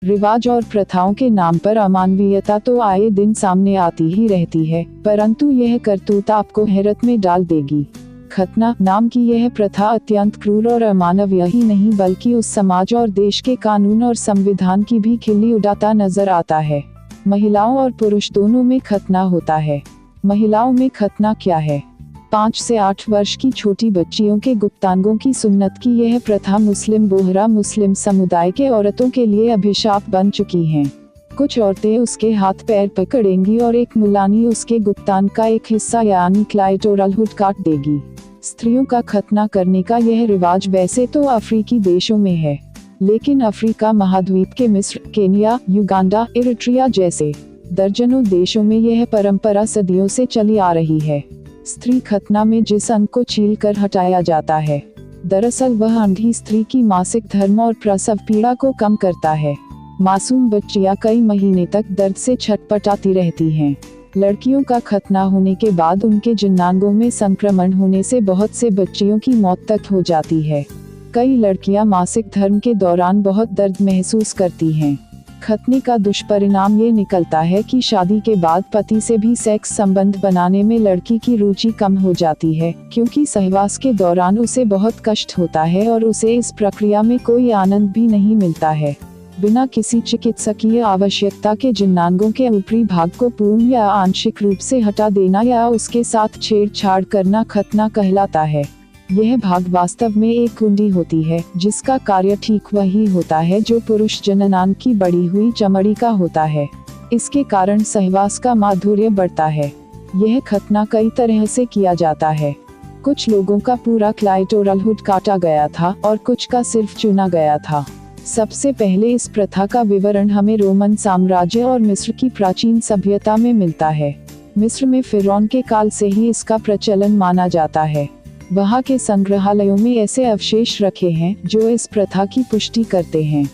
रिवाज और प्रथाओं के नाम पर अमानवीयता तो आए दिन सामने आती ही रहती है, परंतु यह करतूत आपको हैरत में डाल देगी। खतना नाम की यह प्रथा अत्यंत क्रूर और अमानवीय ही नहीं बल्कि उस समाज और देश के कानून और संविधान की भी खिल्ली उड़ाता नजर आता है। महिलाओं और पुरुष दोनों में खतना होता है। महिलाओं में खतना क्या है? 5 से 8 वर्ष की छोटी बच्चियों के गुप्तांगों की सुन्नत की यह प्रथा मुस्लिम बोहरा मुस्लिम समुदाय के औरतों के लिए अभिशाप बन चुकी है। कुछ औरतें उसके हाथ पैर पकड़ेंगी और एक मुलानी उसके गुप्तांग का एक हिस्सा यानी क्लाइटोरल हुड काट देगी। स्त्रियों का खतना करने का यह रिवाज वैसे तो अफ्रीकी देशों में है, लेकिन अफ्रीका महाद्वीप के मिस्र, केन्या, युगांडा, इरिट्रिया जैसे दर्जनों देशों में यह परंपरा सदियों से चली आ रही है। स्त्री खतना में जिस अंग को छील कर हटाया जाता है, दरअसल वह अंधी स्त्री की मासिक धर्म और प्रसव पीड़ा को कम करता है। मासूम बच्चियां कई महीने तक दर्द से छटपटाती रहती हैं। लड़कियों का खतना होने के बाद उनके जननांगों में संक्रमण होने से बहुत से बच्चियों की मौत तक हो जाती है। कई लड़कियां मासिक धर्म के दौरान बहुत दर्द महसूस करती हैं। खतने का दुष्परिणाम ये निकलता है कि शादी के बाद पति से भी सेक्स संबंध बनाने में लड़की की रुचि कम हो जाती है, क्योंकि सहवास के दौरान उसे बहुत कष्ट होता है और उसे इस प्रक्रिया में कोई आनंद भी नहीं मिलता है। बिना किसी चिकित्सकीय आवश्यकता के जननांगों के ऊपरी भाग को पूर्ण या आंशिक रूप से हटा देना या उसके साथ छेड़छाड़ करना खतना कहलाता है। यह भाग वास्तव में एक कुंडी होती है, जिसका कार्य ठीक वही होता है जो पुरुष जननांग की बढ़ी हुई चमड़ी का होता है। इसके कारण सहवास का माधुर्य बढ़ता है। यह खतना कई तरह से किया जाता है। कुछ लोगों का पूरा क्लाइटोरल हुड काटा गया था और कुछ का सिर्फ चुना गया था। सबसे पहले इस प्रथा का विवरण हमें रोमन साम्राज्य और मिस्र की प्राचीन सभ्यता में मिलता है। मिस्र में फिरौन के काल से ही इसका प्रचलन माना जाता है। वहाँ के संग्रहालयों में ऐसे अवशेष रखे हैं जो इस प्रथा की पुष्टि करते हैं।